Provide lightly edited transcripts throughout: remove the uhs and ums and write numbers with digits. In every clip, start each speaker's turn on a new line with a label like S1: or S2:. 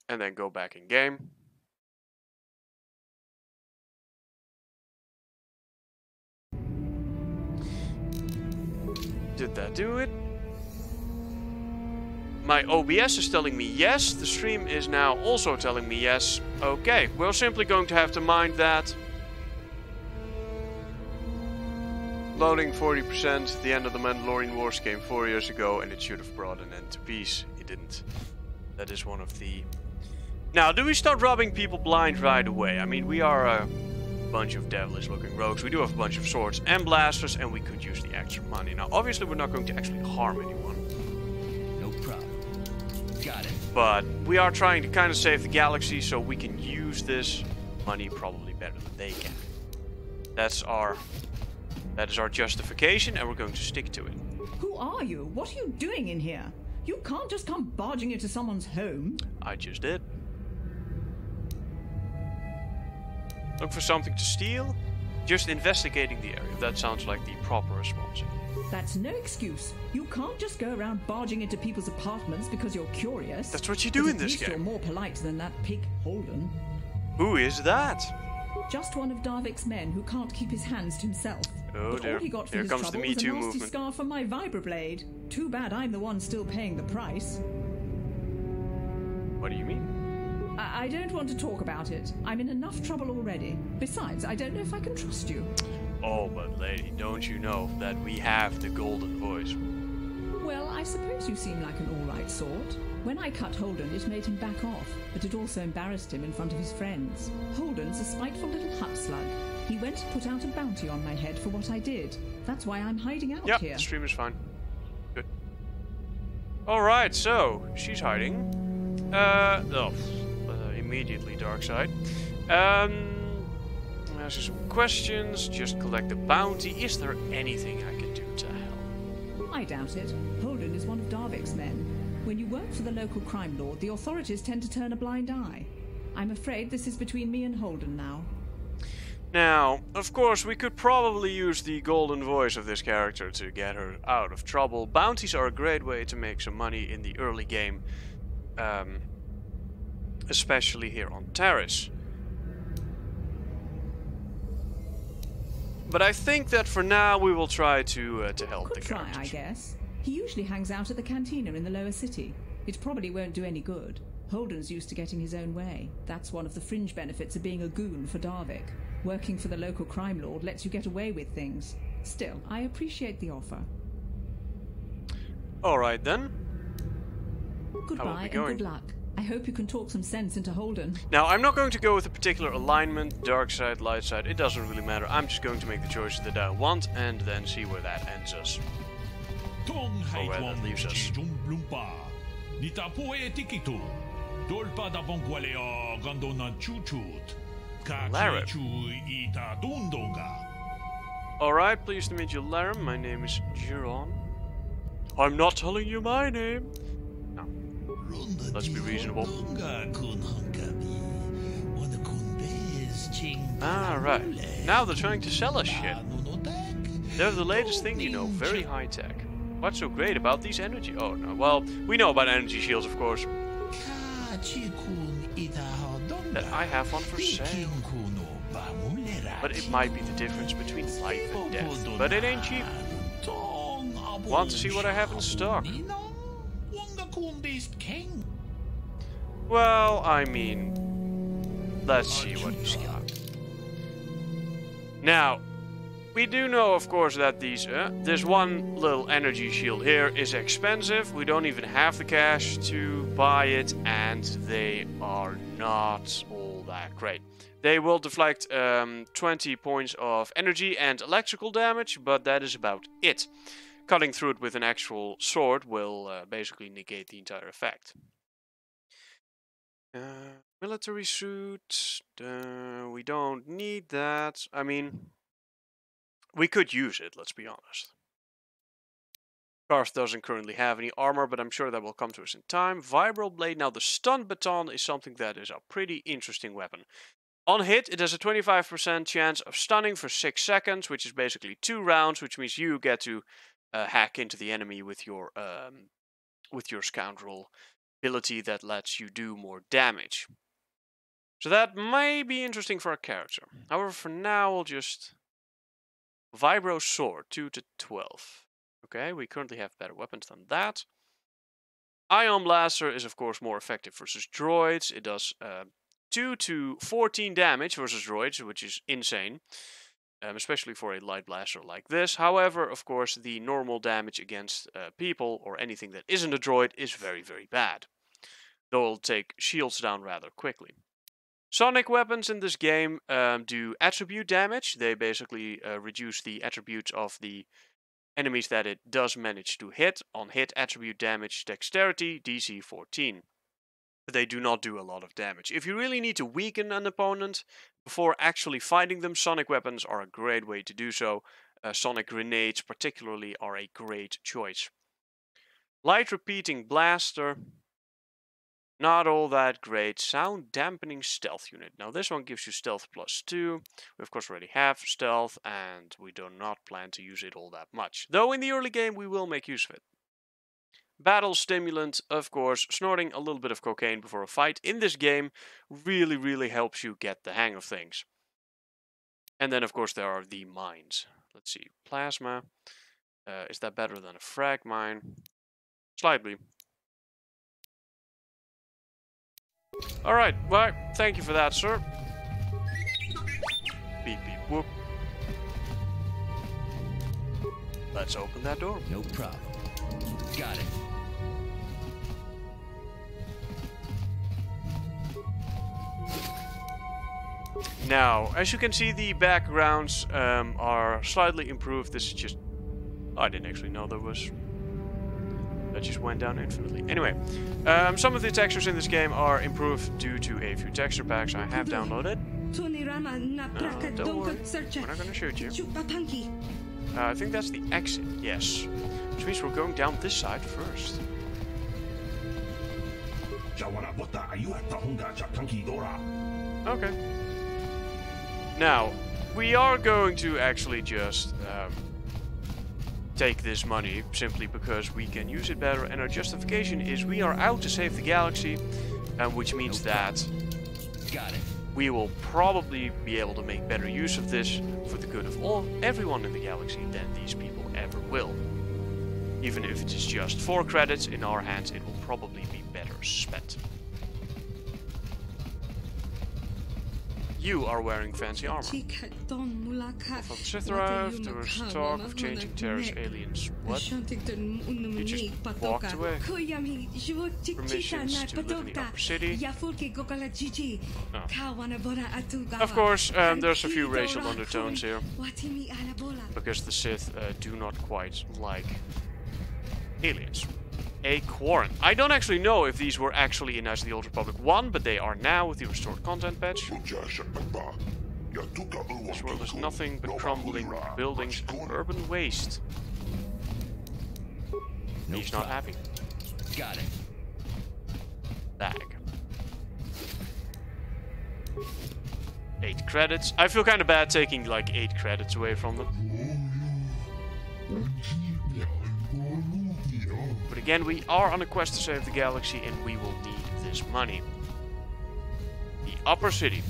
S1: and then go back in game. Did that do it? My OBS is telling me yes. The stream is now also telling me yes. Okay, we're simply going to have to mind that. Loading 40%. The end of the Mandalorian Wars came 4 years ago, and it should have brought an end to peace. It didn't. That is one of the... Now, do we start robbing people blind right away? I mean, we are a bunch of devilish looking rogues. We do have a bunch of swords and blasters, and we could use the extra money. Now, obviously, we're not going to actually harm anyone.
S2: No problem. Got it.
S1: But we are trying to kind of save the galaxy, so we can use this money probably better than they can. That is our justification, and we're going to stick to it.
S3: Who are you? What are you doing in here? You can't just come barging into someone's home.
S1: I just did. Look for something to steal? Just investigating the area. That sounds like the proper response.
S3: That's no excuse. You can't just go around barging into people's apartments because you're curious.
S1: That's what you do in this game.
S3: You're more polite than that pig Holden.
S1: Who is that?
S3: Just one of Darvik's men who can't keep his hands to himself.
S1: Oh
S3: but
S1: dear.
S3: All he got for
S1: Here
S3: his
S1: comes the
S3: trouble
S1: Me
S3: was a
S1: Too
S3: nasty
S1: movement.
S3: scar from my vibroblade. Too bad I'm the one still paying the price.
S1: What do you mean?
S3: I don't want to talk about it. I'm in enough trouble already. Besides, I don't know if I can trust you.
S1: Oh, but lady, don't you know that we have the golden voice?
S3: Well, I suppose you seem like an all-right sort. When I cut Holden, it made him back off, but it also embarrassed him in front of his friends. Holden's a spiteful little hut slug. He went and put out a bounty on my head for what I did. That's why I'm hiding out here.
S1: Yeah, the stream is fine. Good. Alright, so, she's hiding. Immediately dark side. Answer some questions, just collect the bounty. Is there anything I can do to help?
S3: I doubt it. Holden is one of Darvik's men. When you work for the local crime lord, the authorities tend to turn a blind eye. I'm afraid this is between me and Holden now.
S1: Now, of course, we could probably use the golden voice of this character to get her out of trouble. Bounties are a great way to make some money in the early game. Especially here on Terrace. But I think that for now we will try to help the characters.
S3: I guess. He usually hangs out at the cantina in the lower city. It probably won't do any good. Holden's used to getting his own way. That's one of the fringe benefits of being a goon for Darvik. Working for the local crime lord lets you get away with things. Still, I appreciate the offer.
S1: Alright then.
S3: Goodbye and good luck. I hope you can talk some sense into Holden.
S1: Now, I'm not going to go with a particular alignment, dark side, light side, it doesn't really matter. I'm just going to make the choices that I want and then see where that ends us. Or where that leaves us. Alright, pleased to meet you, Laram. My name is Jiron. I'm not telling you my name. No. Let's be reasonable. Alright, now they're trying to sell us shit. They're the latest thing, you know, very high tech. What's so great about these energy... Oh no, well, we know about energy shields, of course. That I have one for sale. But it might be the difference between life and death. But it ain't cheap. Want to see what I have in stock? Well, I mean, let's see what he's got. Now, we do know, of course, that this one little energy shield here is expensive. We don't even have the cash to buy it, and they are not all that great. They will deflect 20 points of energy and electrical damage, but that is about it. Cutting through it with an actual sword will basically negate the entire effect. Military suit, we don't need that. I mean, we could use it, let's be honest. Karth doesn't currently have any armor, but I'm sure that will come to us in time. Vibral blade, now the stun baton is something that is a pretty interesting weapon. On hit, it has a 25% chance of stunning for 6 seconds, which is basically 2 rounds, which means you get to hack into the enemy with your scoundrel ability that lets you do more damage. So that may be interesting for our character. However, for now we'll just Vibro Sword 2 to 12. Okay, we currently have better weapons than that. Ion Blaster is of course more effective versus droids. It does 2 to 14 damage versus droids, which is insane. Especially for a light blaster like this. However, of course, the normal damage against people or anything that isn't a droid is very, very bad. Though it'll take shields down rather quickly. Sonic weapons in this game do attribute damage. They basically reduce the attributes of the enemies that it does manage to hit. On hit, attribute damage, dexterity, DC 14. But they do not do a lot of damage. If you really need to weaken an opponent before actually fighting them, sonic weapons are a great way to do so. Sonic grenades particularly are a great choice. Light repeating blaster, not all that great. Sound dampening stealth unit. Now this one gives you stealth +2. We of course already have stealth and we do not plan to use it all that much. Though in the early game we will make use of it. Battle stimulant, of course, snorting a little bit of cocaine before a fight in this game really helps you get the hang of things. And then of course there are the mines. Let's see, plasma. Is that better than a frag mine? Slightly. Alright, well, thank you for that, sir. Beep beep whoop. Let's open that door.
S2: No problem. Got it.
S1: Now, as you can see, the backgrounds are slightly improved. This is just... I didn't actually know there was... That just went down infinitely. Anyway, some of the textures in this game are improved due to a few texture packs I have downloaded. No, don't worry. We're not gonna shoot you. I think that's the exit, yes. Which means we're going down this side first. Okay. Now, we are going to actually just take this money simply because we can use it better, and our justification is we are out to save the galaxy, which means that we will probably be able to make better use of this for the good of everyone in the galaxy than these people ever will. Even if it is just 4 credits in our hands, it will probably be better spent. You are wearing fancy armor. From Sith arrived, there was talk of changing terrorist aliens. What? You just walked away. Permissions to live in the upper city. Oh. Of course, there's a few racial undertones here. Because the Sith do not quite like aliens. A Quarren. I don't actually know if these were actually in Knights of the Old Republic 1, but they are now with the restored content patch. This world is nothing but crumbling buildings and urban waste. He's not happy.
S2: Got it.
S1: Bag. 8 credits. I feel kind of bad taking like 8 credits away from them. But again, we are on a quest to save the galaxy and we will need this money. The upper city.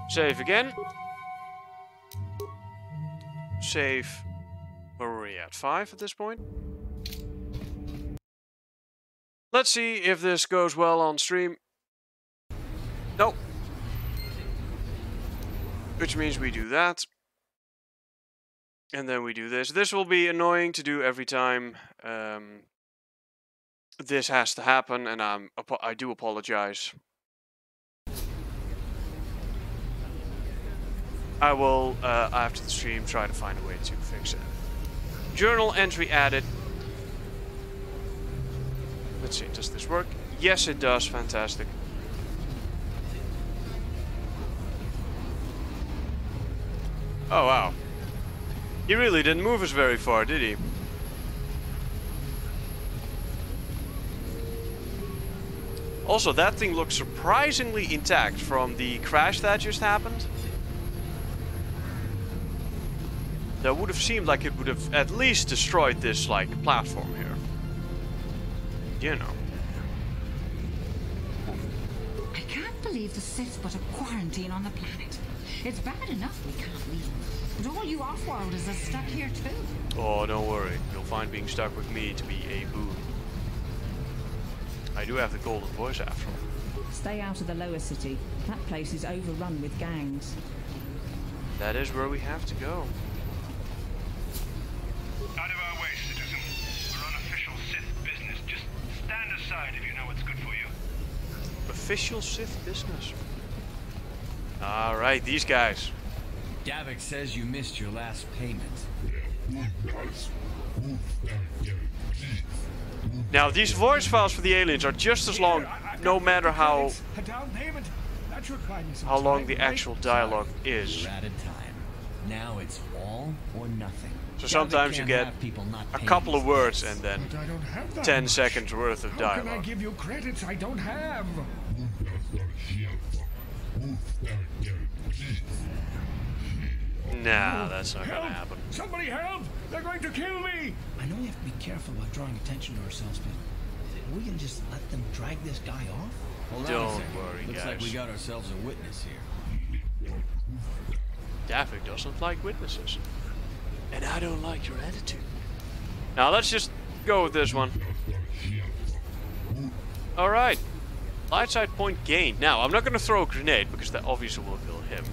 S1: Save again. Save. Where were we at? 5 at this point? Let's see if this goes well on stream. Nope. Which means we do that. And then we do this. This will be annoying to do every time this has to happen, and I do apologize. I will, after the stream, try to find a way to fix it. Journal entry added. Let's see, does this work? Yes, it does. Fantastic. Oh, wow. He really didn't move us very far, did he? Also, that thing looks surprisingly intact from the crash that just happened. That would have seemed like it would have at least destroyed this, like, platform here. You know.
S4: believe the Sith put a quarantine on the planet. It's bad enough we can't leave, but all you off-worlders are stuck here too.
S1: Oh, don't worry. You'll find being stuck with me to be a boon. I do have the golden voice after all.
S3: Stay out of the lower city. That place is overrun with gangs.
S1: That is where we have to go.
S5: Out of our way, citizen. We're on official Sith business. Just stand aside if you know what's good for you.
S1: Official Sith business. Alright, these guys.
S2: Davik says you missed your last payment.
S1: Now, these voice files for the aliens are just as long, no matter how
S5: A down payment. That should buy me some
S1: long
S5: time.
S1: the actual dialogue is.
S2: We're out of time. Now it's all or nothing.
S1: So
S2: Davik
S1: sometimes you
S2: can't
S1: get
S2: have people not
S1: a
S2: paying
S1: couple of
S2: his
S1: words
S2: debts.
S1: and then
S5: But I don't have that
S1: 10
S5: much.
S1: seconds worth of
S5: How can I
S1: dialogue.
S5: give you credits I don't have?
S1: Nah, that's not
S5: Help!
S1: gonna happen.
S5: Somebody help! They're going to kill me!
S6: I know we have to be careful about drawing attention to ourselves, but are we gonna just let them drag this guy off?
S2: Hold on a
S1: Don't
S2: second.
S1: worry,
S2: Looks like
S1: guys.
S2: we got ourselves a witness here.
S1: Davik doesn't like witnesses. And I don't like your attitude. Now let's just go with this one. Alright. Light side point gained. Now, I'm not going to throw a grenade because that obviously will kill him.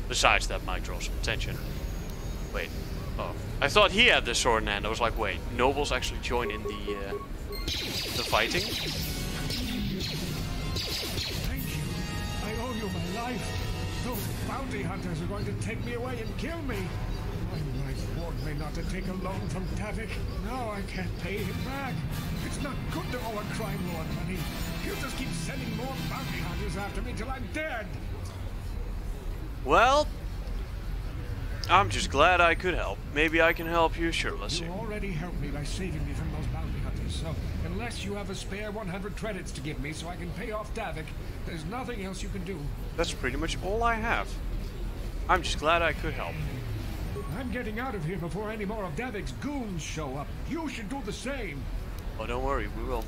S1: Besides, that might draw some attention. Wait. Oh. I thought he had the sword in hand. I was like, wait, nobles actually join in the fighting?
S5: Thank you. I owe you my life. Those bounty hunters are going to take me away and kill me. My life warned me not to take a loan from Davik. Now I can't pay him back. It's not good to owe a crime lord money. He'll just keep sending more bounty hunters after me till I'm dead.
S1: Well, I'm just glad I could help. Maybe I can help you. Sure, let's see.
S5: You already helped me by saving me from those bounty hunters, so unless you have a spare 100 credits to give me so I can pay off Davik, there's nothing else you can do.
S1: That's pretty much all I have. I'm just glad I could help.
S5: I'm getting out of here before any more of Davik's goons show up. You should do the same.
S1: Oh, don't worry, we will.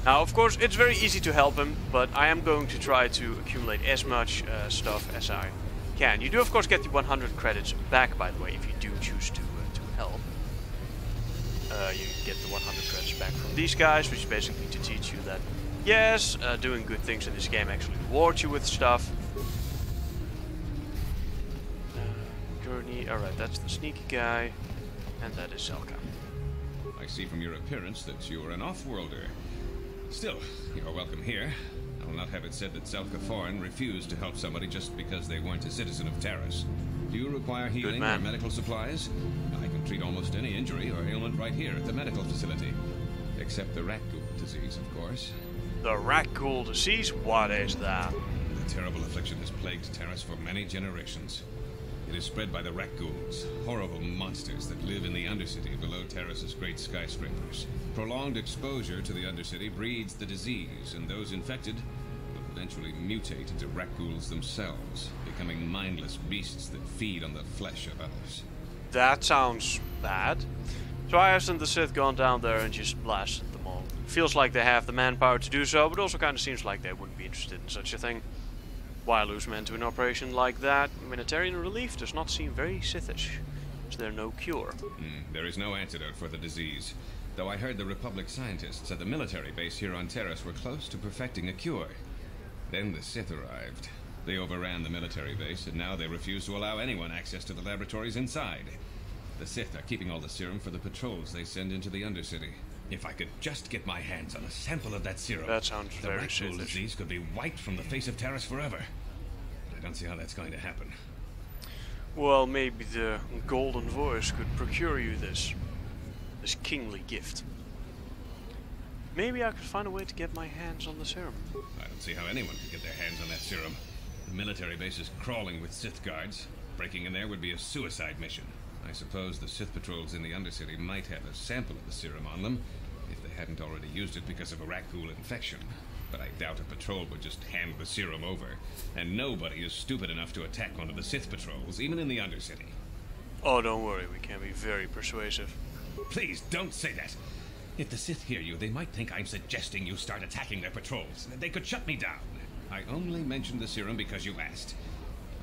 S1: Now, of course, it's very easy to help him, but I am going to try to accumulate as much stuff as I can. You do, of course, get the 100 credits back, by the way, if you do choose to help. You get the 100 credits back from these guys, which is basically to teach you that, yes, doing good things in this game actually rewards you with stuff. Gurney, alright, that's the sneaky guy, and that is Zelka.
S7: I see from your appearance that you are an off-worlder. Still, you are welcome here. I will not have it said that Zelka Foreign refused to help somebody just because they weren't a citizen of Terrace. Do you require healing or medical supplies? I can treat almost any injury or ailment right here at the medical facility. Except the rat ghoul disease, of course.
S1: The rat ghoul disease? What is that?
S7: The terrible affliction has plagued Terrace for many generations. It is spread by the rat ghouls, horrible monsters that live in the Undercity below Terrace's great skyscrapers. Prolonged exposure to the Undercity breeds the disease, and those infected will eventually mutate into rat ghouls themselves, becoming mindless beasts that feed on the flesh of others.
S1: That sounds bad. So why hasn't the Sith gone down there and just blasted them all? Feels like they have the manpower to do so, but also kind of seems like they wouldn't be interested in such a thing. Why lose men to an operation like that? Humanitarian relief does not seem very Sithish. Is there no cure?
S7: There is no antidote for the disease, though I heard the Republic scientists at the military base here on Terrace were close to perfecting a cure. Then the Sith arrived. They overran the military base, and now they refuse to allow anyone access to the laboratories inside. The Sith are keeping all the serum for the patrols they send into the Undercity. If I could just get my hands on a sample of that serum,
S1: That sounds
S7: the
S1: very
S7: rat ghoul
S1: Sithish.
S7: disease could be wiped from the face of Terrace forever. But I don't see how that's going to happen.
S1: Well, maybe the golden voice could procure you this kingly gift. Maybe I could find a way to get my hands on the serum.
S7: I don't see how anyone could get their hands on that serum. The military base is crawling with Sith guards. Breaking in there would be a suicide mission. I suppose the Sith patrols in the Undercity might have a sample of the serum on them, if they hadn't already used it because of a rat ghoul infection. But I doubt a patrol would just hand the serum over, and nobody is stupid enough to attack one of the Sith patrols, even in the Undercity.
S1: Oh, don't worry, we can be very persuasive.
S7: Please don't say that! If the Sith hear you, they might think I'm suggesting you start attacking their patrols. They could shut me down. I only mentioned the serum because you asked.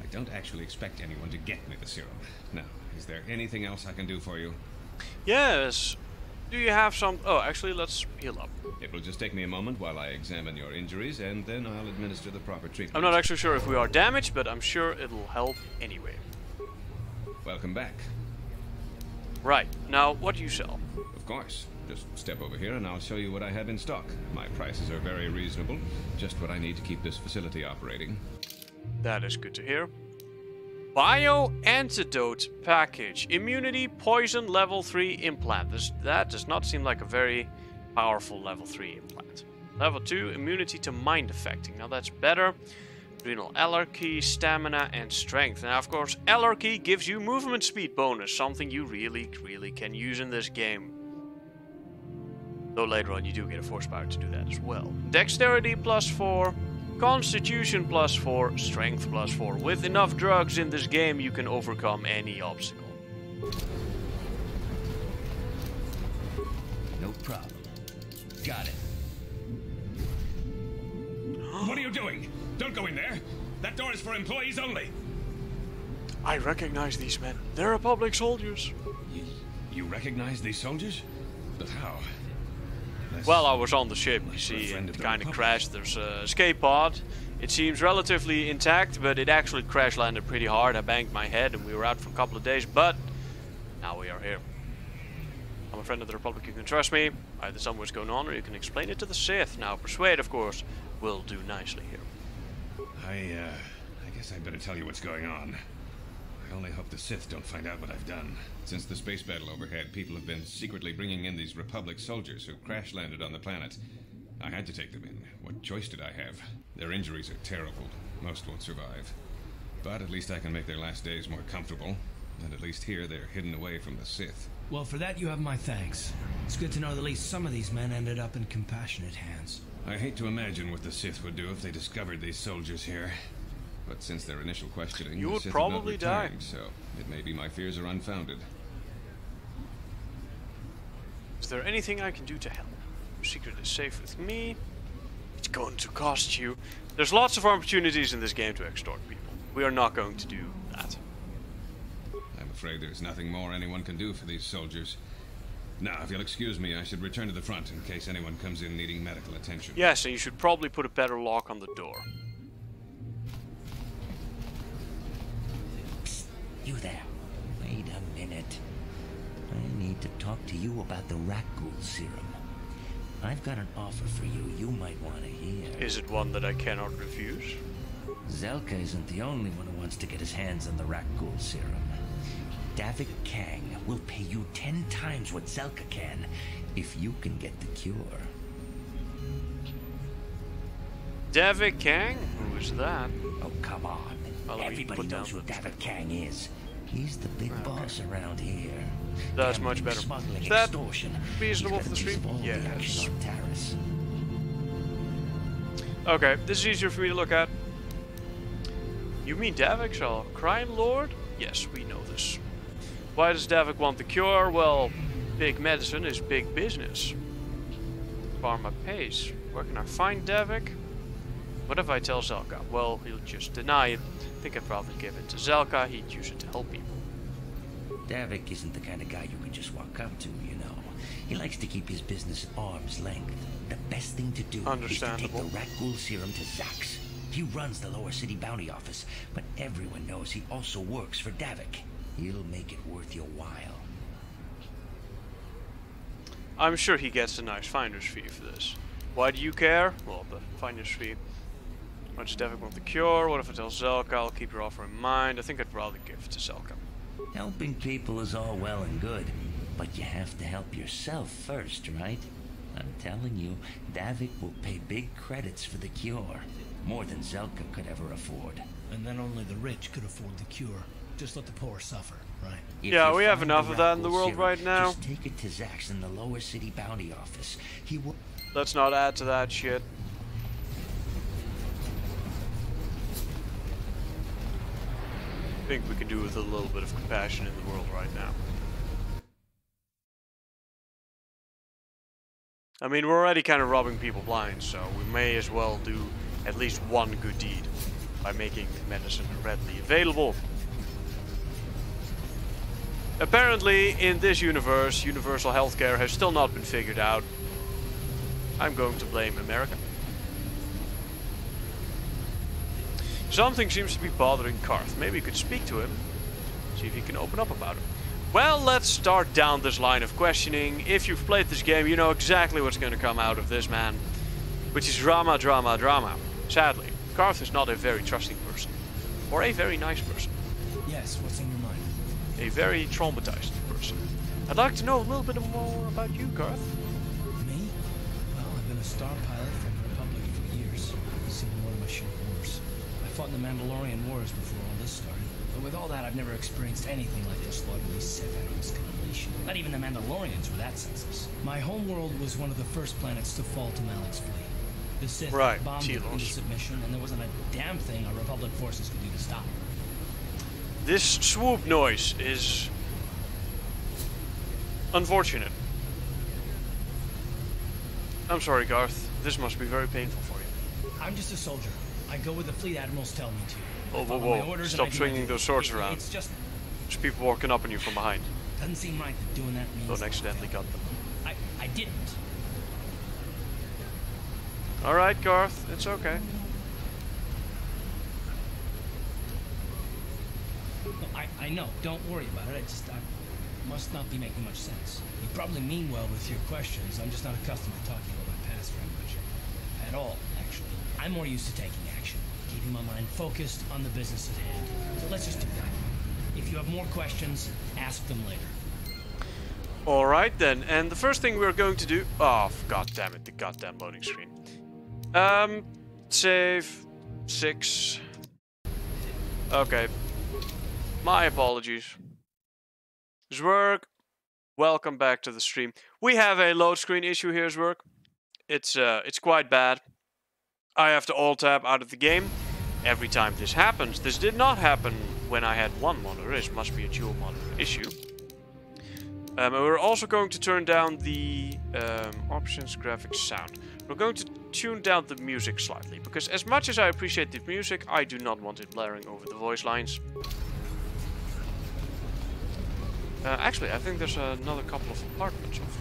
S7: I don't actually expect anyone to get me the serum. Now, is there anything else I can do for you?
S1: Yes. Do you have some... Oh, actually, let's heal up.
S7: It will just take me a moment while I examine your injuries, and then I'll administer the proper treatment.
S1: I'm not actually sure if we are damaged, but I'm sure it'll help anyway.
S7: Welcome back.
S1: Right. Now, what do you sell?
S7: Of course. Just step over here and I'll show you what I have in stock. My prices are very reasonable. Just what I need to keep this facility operating.
S1: That is good to hear. Bio antidote package. Immunity poison level 3 implant. That does not seem like a very powerful level 3 implant. Level 2 immunity to mind affecting. Now that's better. Adrenal allergy, stamina, and strength. Now of course allergy gives you movement speed bonus. Something you really can use in this game. Though later on you do get a force power to do that as well. Dexterity +4. Constitution +4, Strength +4. With enough drugs in this game, you can overcome any obstacle.
S2: No problem. Got it.
S7: What are you doing? Don't go in there. That door is for employees only.
S1: I recognize these men. They're Republic soldiers.
S7: You recognize these soldiers? But how?
S1: Well, I was on the ship, you see, and it kind of crashed. There's a escape pod. It seems relatively intact, but it actually crash landed pretty hard. I banged my head and we were out for a couple of days, but now we are here. I'm a friend of the Republic, you can trust me. Either tell me what's going on or you can explain it to the Sith. Now, persuade, of course, will do nicely here.
S7: I guess I'd better tell you what's going on. I only hope the Sith don't find out what I've done. Since the space battle overhead, people have been secretly bringing in these Republic soldiers who crash-landed on the planet. I had to take them in. What choice did I have? Their injuries are terrible. Most won't survive. But at least I can make their last days more comfortable. And at least here they're hidden away from the Sith.
S6: Well, for that you have my thanks. It's good to know that at least some of these men ended up in compassionate hands.
S7: I hate to imagine what the Sith would do if they discovered these soldiers here. But since their initial questioning,
S1: you
S7: the
S1: would
S7: Sith
S1: probably
S7: have not
S1: die.
S7: returned, so it may be my fears are unfounded.
S1: Is there anything I can do to help? Your secret is safe with me. It's going to cost you. There's lots of opportunities in this game to extort people. We are not going to do that.
S7: I'm afraid there's nothing more anyone can do for these soldiers. Now, if you'll excuse me, I should return to the front in case anyone comes in needing medical attention.
S1: Yes, and you should probably put a better lock on the door.
S2: Psst, you there. Wait a minute. I need to talk to you about the Rakghoul serum. I've got an offer for you might want to hear.
S1: Is it one that I cannot refuse?
S2: Zelka isn't the only one who wants to get his hands on the Rakghoul serum. Davik Kang will pay you 10 times what Zelka can if you can get the cure.
S1: Davik Kang? Who is that?
S2: Oh, come on.
S1: Well,
S2: Everybody knows who Davik Kang is. He's the big boss around here.
S1: That's
S2: Gambling,
S1: much better.
S2: Smuggling,
S1: Is that
S2: extortion.
S1: reasonable
S2: He's
S1: for the
S2: got a piece
S1: stream?
S2: of all the action
S1: Yes.
S2: on Taris.
S1: Okay, this is easier for me to look at. You mean Davik's a crime lord? Yes, we know this. Why does Davik want the cure? Well, big medicine is big business. Pharma pays. Where can I find Davik? What if I tell Zelka? Well, he'll just deny it. I think I'd probably give it to Zelka. He'd use it to help people.
S2: Davik isn't the kind of guy you can just walk up to, you know. He likes to keep his business at arm's length. The best thing to do is to take
S1: Understandable.
S2: the Rakghoul serum to Zax. He runs the lower city bounty office, but everyone knows he also works for Davik. He'll make it worth your while.
S1: I'm sure he gets a nice finder's fee for this. Why do you care? Well, the finder's fee. Why does Davik want the cure? What if I tell Zelka? I'll keep your offer in mind. I think I'd rather give it to Zelka.
S2: Helping people is all well and good, but you have to help yourself first, right? I'm telling you, Davik will pay big credits for the cure. More than Zelka could ever afford.
S6: And then only the rich could afford the cure. Just let the poor suffer, right?
S2: If
S1: Yeah,
S2: you
S1: we have
S2: find
S1: enough of that in the
S2: Rakghoul
S1: world
S2: serum,
S1: right now.
S2: Just take it to Zax in the lower city bounty office. He will...
S1: Let's not add to that shit. I think we can do with a little bit of compassion in the world right now. I mean, we're already kind of robbing people blind, so we may as well do at least one good deed by making medicine readily available. Apparently, in this universe, universal healthcare has still not been figured out. I'm going to blame America. Something seems to be bothering Karth. Maybe you could speak to him, see if he can open up about it. Well, let's start down this line of questioning. If you've played this game, you know exactly what's going to come out of this man, which is drama, drama, drama. Sadly, Karth is not a very trusting person, or a very nice person.
S6: Yes, what's in your mind?
S1: A very traumatized person. I'd like to know a little bit more about you, Karth.
S6: Me? Well, I've been a star pilot for the Republic for years. Seen more of my share of wars. I fought in the Mandalorian Wars before all this started. But with all that, I've never experienced anything like the slaughter we set out on this combination. Not even the Mandalorians were that senseless. My home world was one of the first planets to fall to Malik's fleet. The Sith bombed it into submission, and there wasn't a damn thing our Republic forces could do to stop it.
S1: This swoop noise is unfortunate. I'm sorry, Garth. This must be very painful for you.
S6: I'm just a soldier. I go where the fleet admirals tell me to.
S1: Whoa, whoa, whoa. Stop swinging those swords around.
S6: It's just...
S1: There's people walking up on you from behind.
S6: Doesn't seem right that doing that means...
S1: Don't accidentally cut them.
S6: I didn't.
S1: Alright, Garth. It's okay.
S6: I know. Don't worry about it. I must not be making much sense. You probably mean well with your questions. I'm just not accustomed to talking about my past very much. At all, actually. I'm more used to taking action. Keeping my mind focused on the business at hand. So let's just do that. If you have more questions, ask them later.
S1: Alright then, and the first thing we're going to do... Oh, god damn it, the goddamn loading screen. Save. 6. Okay. My apologies. Zwerg, welcome back to the stream. We have a load screen issue here, Zwerg. It's quite bad. I have to alt-tab out of the game every time this happens. This did not happen when I had one monitor. It must be a dual monitor issue. And we're also going to turn down the options, graphics, sound. We're going to tune down the music slightly, because as much as I appreciate the music, I do not want it blaring over the voice lines. Actually, I think there's another couple of apartments over there.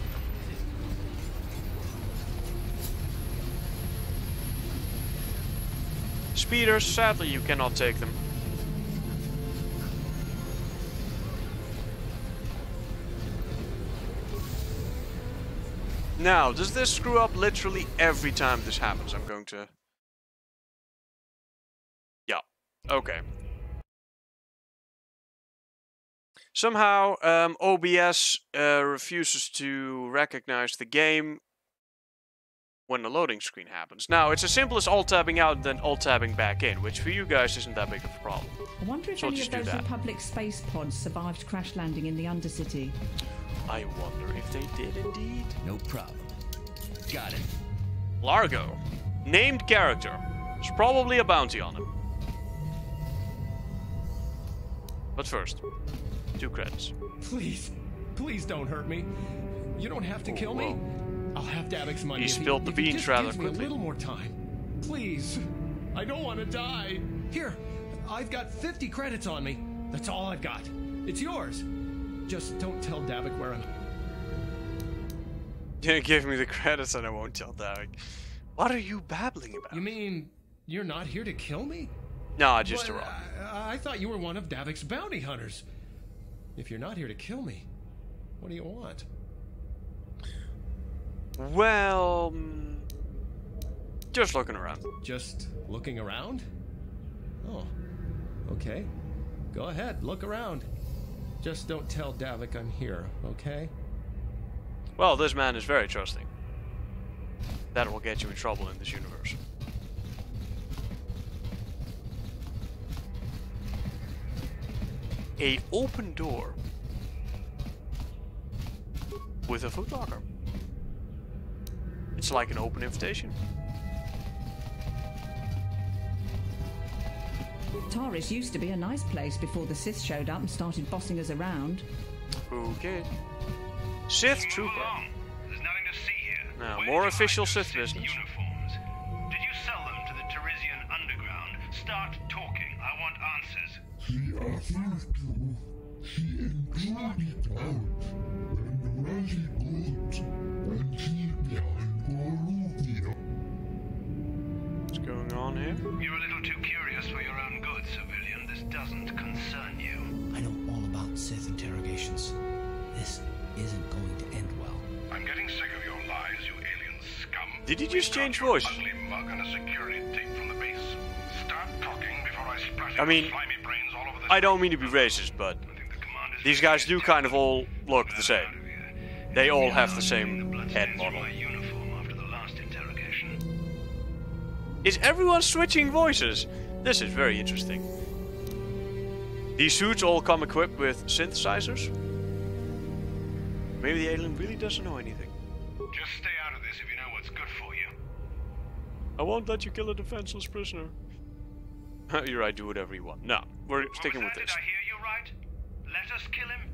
S1: Speeders, sadly you cannot take them. Now, does this screw up literally every time this happens? I'm going to... Yeah, okay. Somehow, OBS refuses to recognize the game when the loading screen happens. Now, it's as simple as alt-tabbing out and then alt-tabbing back in, which for you guys isn't that big of a problem.
S3: I wonder if any of those Republic space pods survived crash landing in the Undercity.
S1: I wonder if they did indeed.
S2: No problem. Got it.
S1: Largo. Named character. There's probably a bounty on him. But first, 2 credits.
S5: Please, please don't hurt me. You don't have to kill me. I'll have Davik's money.
S1: He spilled the beans rather quickly.
S5: Give me a little more time. Please. I don't want to die. Here, I've got 50 credits on me. That's all I've got. It's yours. Just don't tell Davik where I'm...
S1: You give me the credits and I won't tell Davik. What are you babbling about?
S5: You mean you're not here to kill me?
S1: No, I just arrived.
S5: I thought you were one of Davik's bounty hunters. If you're not here to kill me, what do you want?
S1: Well... just looking around.
S5: Just looking around? Oh, okay. Go ahead, look around. Just don't tell Davik I'm here, okay?
S1: Well, this man is very trusting. That will get you in trouble in this universe. A open door with a footlocker. It's like an open invitation.
S3: Taris used to be a nice place before the Sith showed up and started bossing us around.
S1: Okay. Sith Trooper.
S8: There's nothing to see here.
S1: Now, more official Sith business.
S8: Uniforms. Did you sell them to the Teresian start talking. I want answers.
S5: She asked to. She included out. And really good. And she behind Coruvia.
S1: What's going on here?
S8: You're a little too curious for your own good, civilian. This doesn't concern you.
S6: I know all about Sith interrogations. This isn't going to end well.
S8: I'm getting sick of your lies, you alien scum.
S1: Did you just change
S8: Got your
S1: voice?
S8: ugly mug and a security tape from the base. Start talking before I splash
S1: I mean,
S8: your slimy brains all over this.
S1: I don't mean to be racist, but
S8: I think the commander's
S1: these guys do kind of all look the same. They all have the same head model.
S8: My uniform after the last interrogation.
S1: Is everyone switching voices? This is very interesting. These suits all come equipped with synthesizers? Maybe the alien really doesn't know anything.
S8: Just stay out of this if you know what's good for you.
S1: I won't let you kill a defenseless prisoner. You're right, do whatever you want. No, we're sticking with
S8: Did
S1: this.
S8: I hear you right? Let us kill him?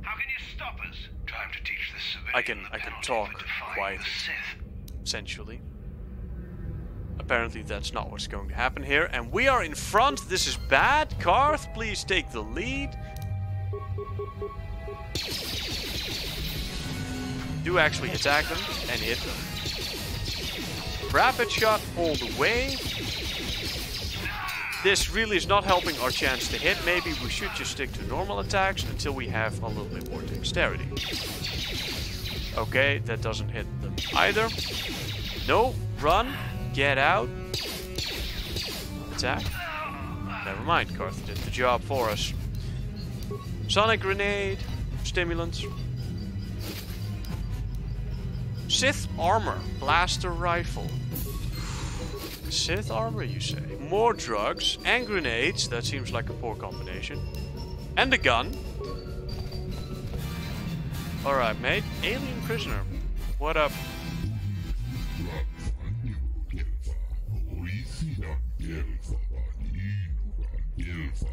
S8: How can you stop us? Time to teach this civilian
S1: I can
S8: penalty
S1: talk
S8: for defying
S1: quietly.
S8: the Sith.
S1: Essentially. Apparently that's not what's going to happen here. And we are in front. This is bad. Karth, please take the lead. Do actually attack them and hit them. Rapid shot all the way. This really is not helping our chance to hit. Maybe we should just stick to normal attacks until we have a little bit more dexterity. Okay, that doesn't hit them either. No, run, get out. Attack. Never mind, Karth did the job for us. Sonic grenade, stimulants. Sith armor, blaster rifle. Sith armor, you say? More drugs and grenades. That seems like a poor combination. And a gun. Alright, mate. Alien prisoner. What up?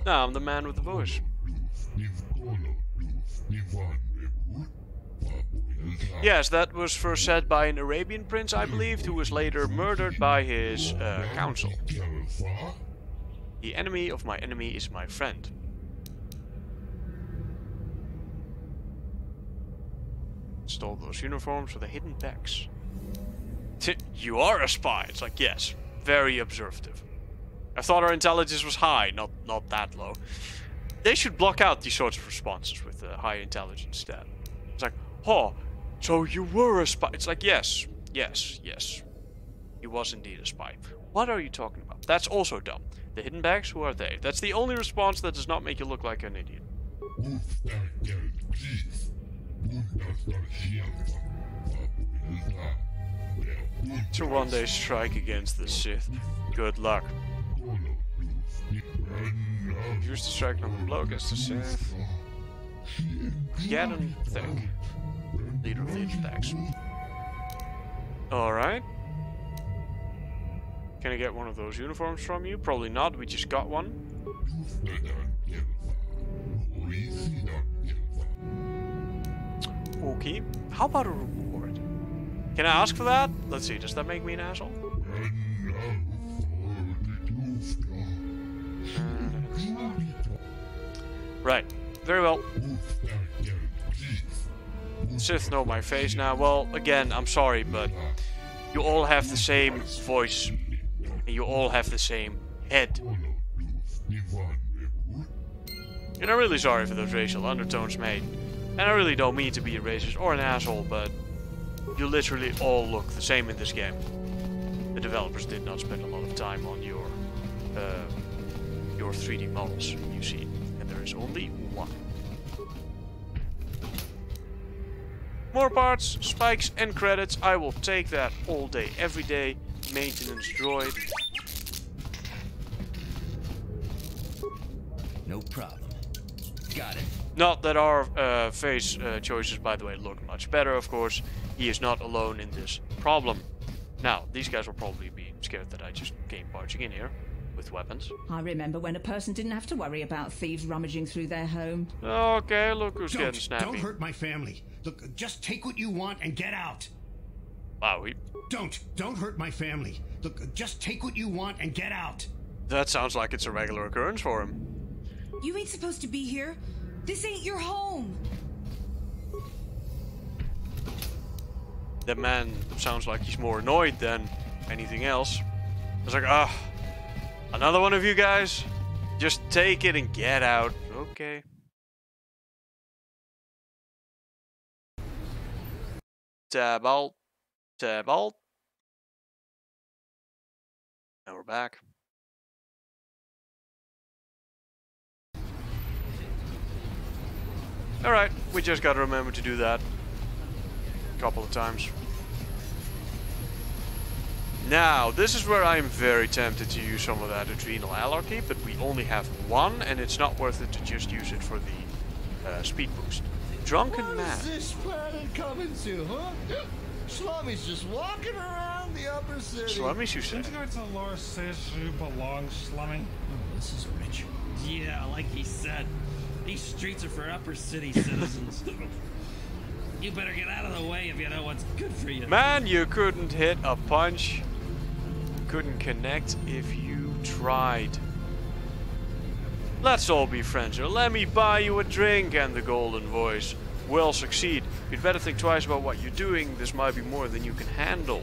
S1: No, I'm the man with the voice. Yes, that was first said by an Arabian prince, I believe, who was later murdered by his council. The enemy of my enemy is my friend. Stole those uniforms with the hidden packs. You are a spy. It's like, yes, very observative. I thought our intelligence was high, not that low. They should block out these sorts of responses with a high intelligence stat. It's like, oh, so you were a spy. It's like, yes. He was indeed a spy. What are you talking about? That's also dumb. The hidden bags, who are they? That's the only response that does not make you look like an idiot. To one day strike against the Sith. Good luck. Use the strike number blow against the Sith. Gadon Thick. Leader of the attacks. Alright. Can I get one of those uniforms from you? Probably not, we just got one. Okay. How about a reward? Can I ask for that? Let's see, does that make me an asshole? Right. Very well. Sith know my face now. Well, again, I'm sorry, but you all have the same voice. And you all have the same head. And I'm really sorry for those racial undertones, mate. And I really don't mean to be a racist or an asshole, but you literally all look the same in this game. The developers did not spend a lot of time on your 3D models, you see. And there is only one. More parts, spikes, and credits. I will take that all day, every day. Maintenance droid.
S2: No problem. Got it.
S1: Not that our face choices, by the way, look much better, of course. He is not alone in this problem. Now, these guys will probably be scared that I just came barging in here with weapons.
S3: I remember when a person didn't have to worry about thieves rummaging through their home.
S1: Okay, look who's getting snappy.
S9: Don't hurt my family. Look, just take what you want and get out.
S1: Wow,
S9: Don't hurt my family. Look, just take what you want and get out.
S1: That sounds like it's a regular occurrence for him.
S10: You ain't supposed to be here. This ain't your home.
S1: That man sounds like he's more annoyed than anything else. It's like, ah, another one of you guys? Just take it and get out. Okay. Tab alt. Tab alt. And we're back. Alright, we just gotta remember to do that a couple of times. Now, this is where I'm very tempted to use some of that adrenal allergy, but we only have one, and it's not worth it to just use it for the speed boost. Drunken Man.
S11: What is this planet coming to, huh? Slummy's just walking around the upper city.
S1: Slummies, you say?
S12: Didn't you know the lore says you belong, Slummy?
S6: Oh, this is rich.
S13: Yeah, like he said. These streets are for upper city citizens. You better get out of the way if you know what's good for you.
S1: Man, you couldn't hit a punch. Couldn't connect if you tried. Let's all be friends here. Let me buy you a drink, and the golden voice will succeed. You'd better think twice about what you're doing. This might be more than you can handle.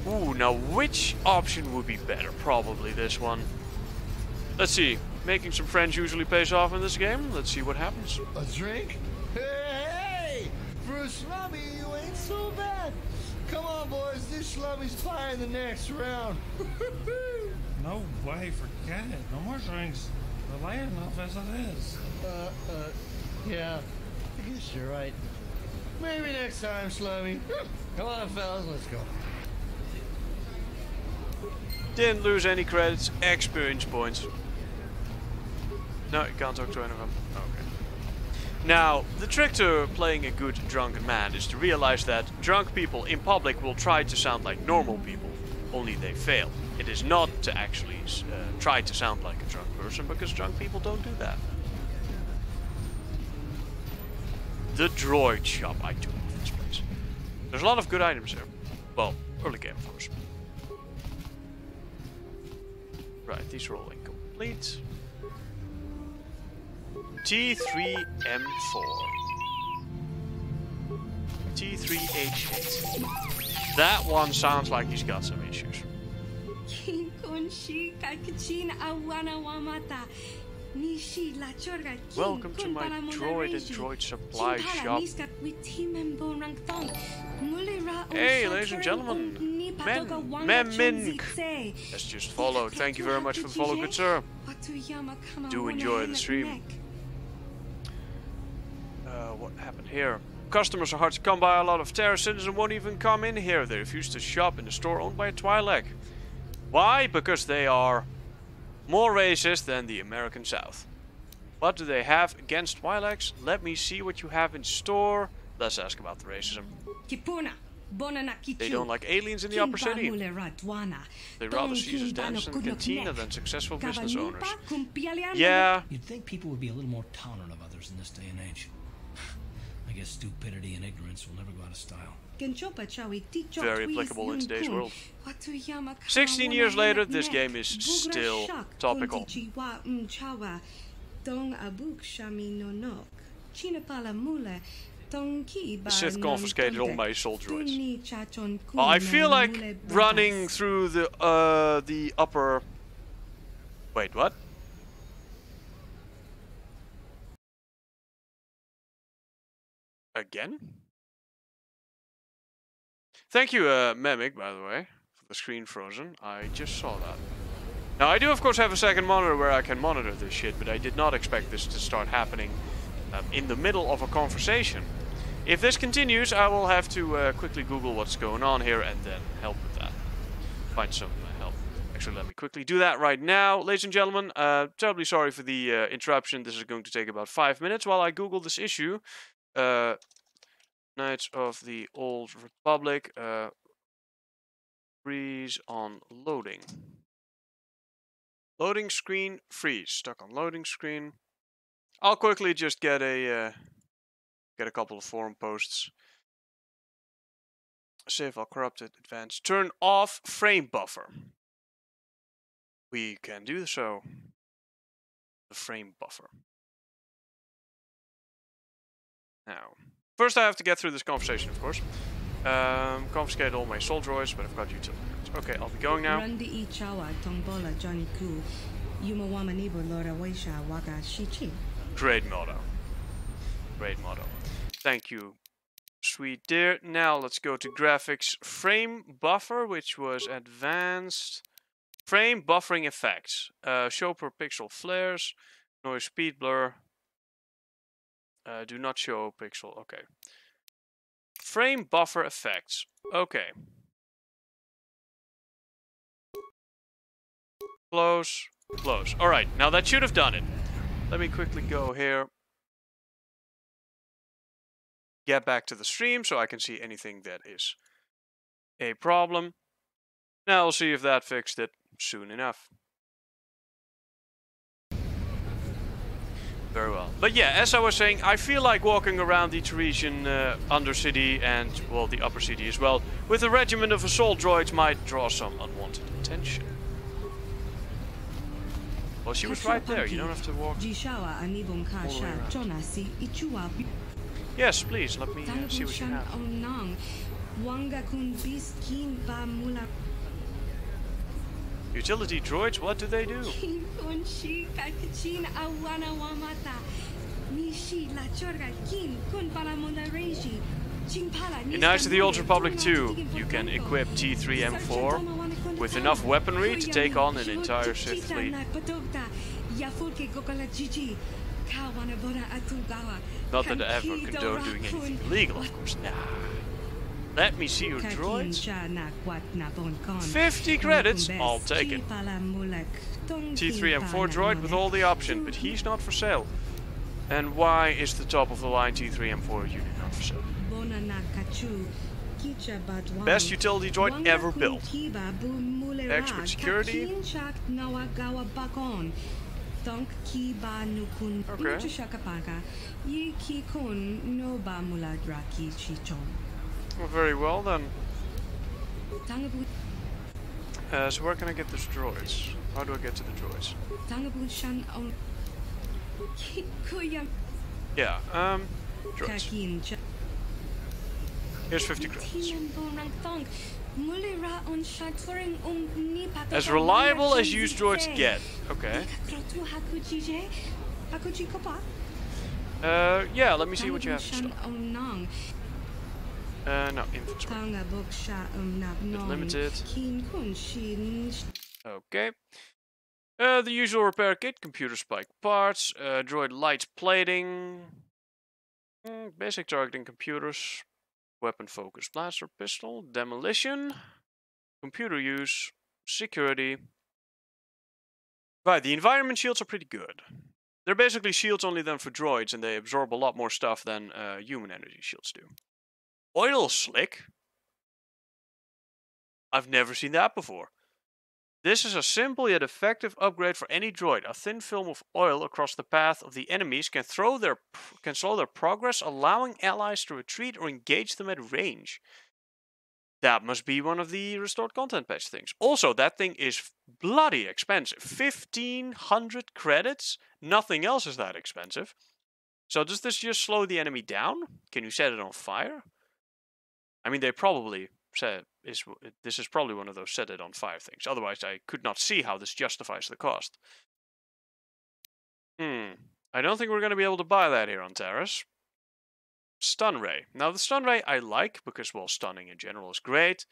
S1: Ooh, now which option would be better? Probably this one. Let's see. Making some friends usually pays off in this game. Let's see what happens.
S11: A drink? Hey! For a slummy, you ain't so bad. Come on, boys. This slummy's playing the next round.
S12: No way, forget it. No more drinks. We're late enough as it is.
S11: Yeah. I guess you're right. Maybe next time, slummy. Come on, fellas. Let's go.
S1: Didn't lose any credits. Experience points. No, you can't talk to any of them. Okay. Now, the trick to playing a good drunken man is to realize that drunk people in public will try to sound like normal people, only they fail. It is not to actually try to sound like a drunk person, because drunk people don't do that. The droid shop. I do love this place. There's a lot of good items here. Well, early game, of course. Right, these are all incomplete. T3M4. T3H8. That one sounds like he's got some issues. Welcome to my droid and droid supply shop. Hey, ladies and gentlemen. Memink has just followed. Thank you very much for the follow, good sir. Do enjoy the stream. What happened here? Customers are hard to come by. A lot of Terra citizens won't even come in here. They refuse to shop in the store owned by a Twi'lek. Why? Because they are more racist than the American South. What do they have against Twi'leks? Let me see what you have in store. Let's ask about the racism. They don't like aliens in the upper city. They rather see us dance in cantina than successful business owners. Yeah.
S6: You'd think people would be a little more tolerant of others in this day and age. I guess stupidity and ignorance will never go out of style.
S1: Very applicable in today's world. 16 years later, this game is still topical. The Sith confiscated all my soul droids. Well, I feel like running through the upper... Wait, what? Again? Thank you, Memic, by the way, for the screen frozen. I just saw that. Now, I do, of course, have a second monitor where I can monitor this shit, but I did not expect this to start happening in the middle of a conversation. If this continues, I will have to quickly Google what's going on here and then help with that. Find some help. Actually, let me quickly do that right now. Ladies and gentlemen, terribly sorry for the interruption. This is going to take about 5 minutes while I Google this issue. Knights of the Old Republic. Freeze on loading. Loading screen, freeze. Stuck on loading screen. I'll quickly just get a couple of forum posts. Save all corrupted, advanced. Turn off frame buffer. we can do so. The frame buffer. Now, first I have to get through this conversation, of course. Confiscate all my soul droids, but I've got utility codes. Okay, I'll be going now. Great motto. Great motto. Thank you, sweet dear. Now let's go to graphics. Frame buffer, which was advanced. Frame buffering effects. Show per pixel flares. Noise speed blur. Do not show pixel. Okay. Frame buffer effects. Okay. Close. Close. Alright, now that should have done it. Let me quickly go here. Get back to the stream so I can see anything that is a problem. Now we'll see if that fixed it soon enough. Very well. But yeah, as I was saying, I feel like walking around the Teresian Undercity and, well, the Upper City as well, with a regiment of assault droids might draw some unwanted attention. Well, she was right there. You don't have to walk all the way around. Yes, please, let me see what you have. Utility droids, what do they do? In Knights of the Old Republic 2, you can equip T3M4 with enough weaponry to take on an entire Sith fleet. Not that I ever condone doing anything illegal, of course. Nah. Let me see your droids. 50 credits, I'll take it. T3M4 droid with all the option, but he's not for sale. And why is the top of the line T3M4 unit not for sale? Best utility droid ever built. Expert security. Okay. Well, very well then. So where can I get those droids? How do I get to the droids? Yeah, droids. Here's 50 credits. As reliable as used droids get. Okay. Yeah, let me see what you have in stock. No, inventory. Limited. Okay. The usual repair kit, computer spike parts, droid lights plating, basic targeting computers, weapon focus blaster pistol, demolition, computer use, security. Right, the environment shields are pretty good. They're basically shields only then for droids, and they absorb a lot more stuff than human energy shields do. Oil slick? I've never seen that before. This is a simple yet effective upgrade for any droid. A thin film of oil across the path of the enemies can slow their progress, allowing allies to retreat or engage them at range. That must be one of the restored content patch things. Also, that thing is bloody expensive. 1,500 credits? Nothing else is that expensive. So does this just slow the enemy down? Can you set it on fire? I mean, they probably said this is probably one of those set it on fire things. Otherwise, I could not see how this justifies the cost. I don't think we're going to be able to buy that here on Terrace. Stun Ray. Now, the Stun Ray I like because, well, stunning in general is great.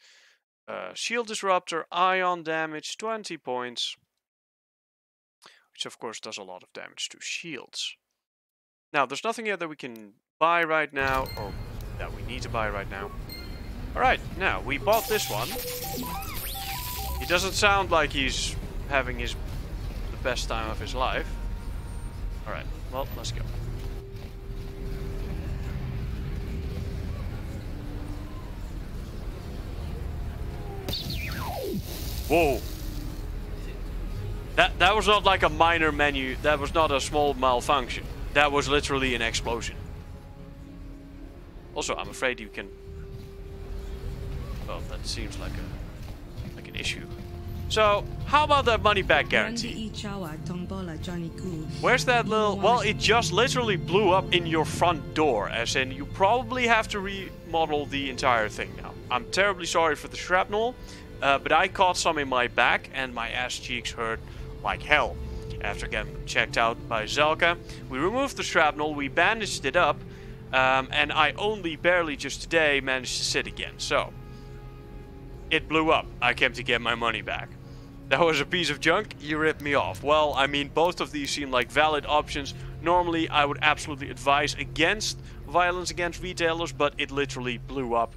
S1: Shield Disruptor, Ion damage, 20 points. Which, of course, does a lot of damage to shields. Now, there's nothing yet that we can buy right now, or that we need to buy right now. Alright, now, we bought this one. He doesn't sound like he's having the best time of his life. Alright, well, let's go. Whoa! That was not like a minor menu, that was not a small malfunction. That was literally an explosion. Also, I'm afraid you can... Well, that seems like an issue. So, How about that money back guarantee? Where's that little... Well, it just literally blew up in your front door. As in, you probably have to remodel the entire thing now. I'm terribly sorry for the shrapnel. But I caught some in my back and my ass cheeks hurt like hell. After getting checked out by Zelka, we removed the shrapnel, we bandaged it up. And I only barely just today managed to sit again. So, it blew up. I came to get my money back. That was a piece of junk, you ripped me off. Well, I mean, both of these seem like valid options. Normally, I would absolutely advise against violence against retailers, but it literally blew up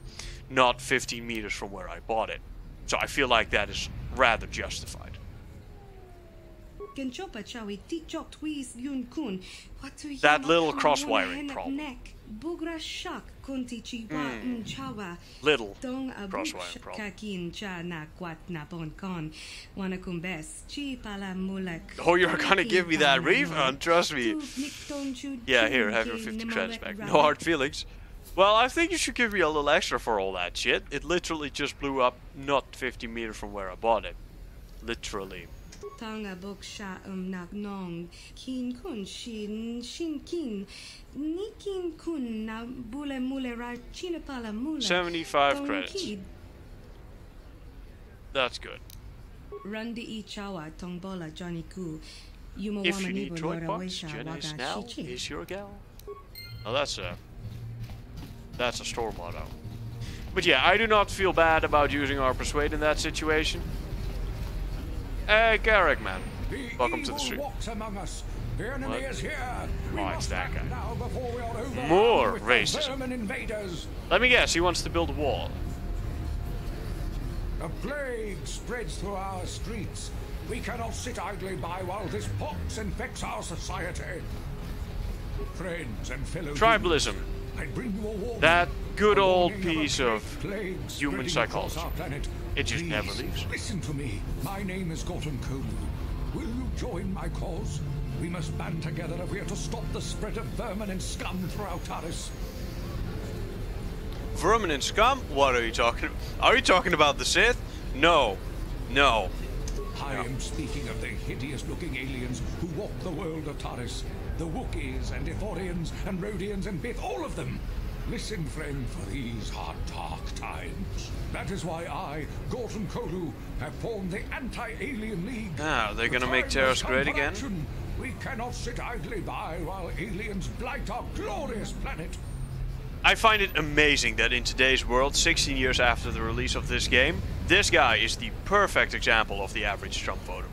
S1: not 15 meters from where I bought it. So I feel like that is rather justified. That little cross-wiring problem. Little cross-wiring problem. Oh, you're gonna give me that refund? Trust me. Yeah, here, have your 50 credits back. No hard feelings. Well, I think you should give me a little extra for all that shit. It literally just blew up not 50 meters from where I bought it. Literally. 75 credits. That's good. If you need droid parts, Janice now is your gal. Oh, that's a store motto. But yeah, I do not feel bad about using our persuade in that situation. Hey, Garrick, man. Welcome to the stream. What? Oh, it's that guy. More racism. Let me guess, he wants to build a wall.
S5: A plague spreads through our streets. We cannot sit idly by while this pox infects our society. Friends and fellow
S1: tribalism. That good old piece of human psychology. It just never leaves.
S5: Listen to me. My name is Gorton Kolu. Will you join my cause? We must band together if we are to stop the spread of vermin and scum throughout Taris.
S1: Vermin and scum? What are you talking about? Are you talking about the Sith? No. No.
S5: I am speaking of the hideous-looking aliens who walk the world of Taris. The Wookiees and Ithorians and Rhodians and Bith, all of them. Listen, friend, for these are dark times. That is why I, Gorton Kolu, have formed the Anti-Alien League.
S1: Ah, they're gonna make Taris great again?
S5: We cannot sit idly by while aliens blight our glorious planet.
S1: I find it amazing that in today's world, 16 years after the release of this game, this guy is the perfect example of the average Trump voter.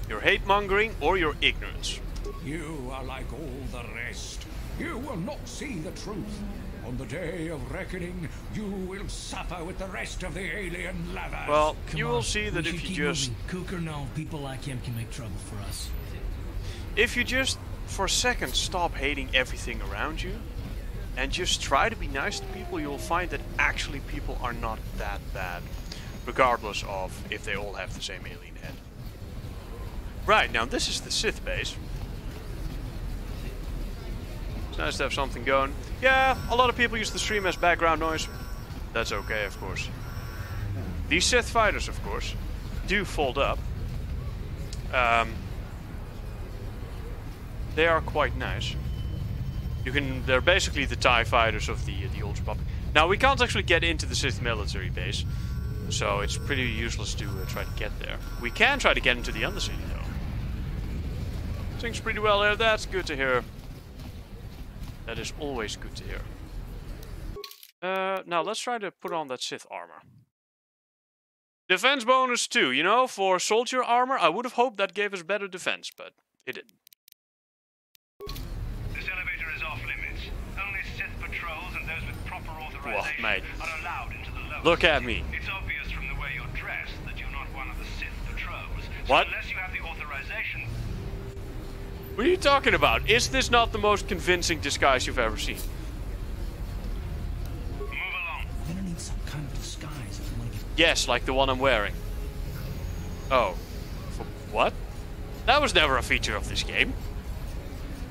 S1: Your hate-mongering or your ignorance.
S5: You are like all the rest. You will not see the truth. On the day of reckoning, you will suffer with the rest of the alien lovers.
S1: Well, you will see that if you just...
S6: Kook or no, people like him can make trouble for us.
S1: If you just, for a second, stop hating everything around you, and just try to be nice to people, you will find that actually people are not that bad. Regardless of if they all have the same alien head. Right, now this is the Sith base. It's nice to have something going. Yeah, a lot of people use the stream as background noise. That's okay, of course. These Sith fighters, of course, do fold up. They are quite nice. They're basically the TIE fighters of the Old Republic. Now, we can't actually get into the Sith military base, so it's pretty useless to try to get there. We can try to get into the Undercity, though. Things pretty well there. That's good to hear. That is always good to hear. Now let's try to put on that Sith armor. Defense bonus 2, you know, for soldier armor, I would have hoped that gave us better defense, but it didn't.
S8: This elevator is off limits. Only Sith patrols and those with proper authorization are allowed into the lower.
S1: Look at me.
S8: It's obvious from the way you're dressed that you're not one of the Sith patrols. So
S1: what?
S8: Unless you have the authorization.
S1: What are you talking about? Is this not the most convincing disguise you've ever seen?
S8: Move along.
S6: We're gonna need some kind of disguise if we want to get...
S1: Yes, like the one I'm wearing. Oh. For what? That was never a feature of this game.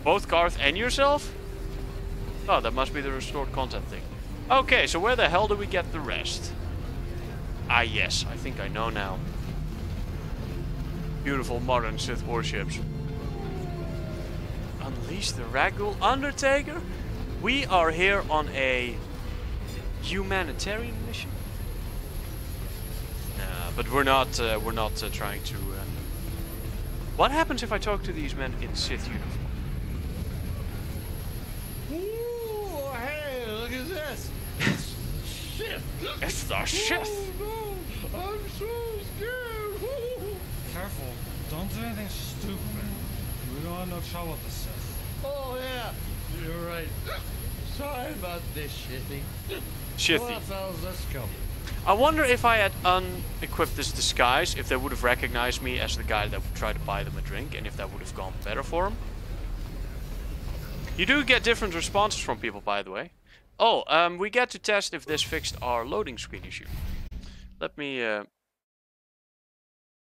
S1: Both Garth and yourself? Oh, that must be the restored content thing. Okay, so where the hell do we get the rest? Ah, yes, I think I know now. Beautiful modern Sith warships. Unleash the Ragul Undertaker? We are here on a humanitarian mission. But we're not trying to. What happens if I talk to these men in Sith uniform?
S11: Ooh, hey, look at this. Shit.
S1: It's the Sith.
S11: Oh, no. I'm so scared.
S12: Careful. Don't do anything stupid. We don't want no trouble with the Sith.
S11: Oh, yeah. You're right. Sorry about this, Shithy.
S1: Shithy.
S11: Well, fellas, let's go.
S1: I wonder if I had unequipped this disguise, if they would have recognized me as the guy that would try to buy them a drink, and if that would have gone better for them. You do get different responses from people, by the way. Oh, we get to test if this fixed our loading screen issue. Let me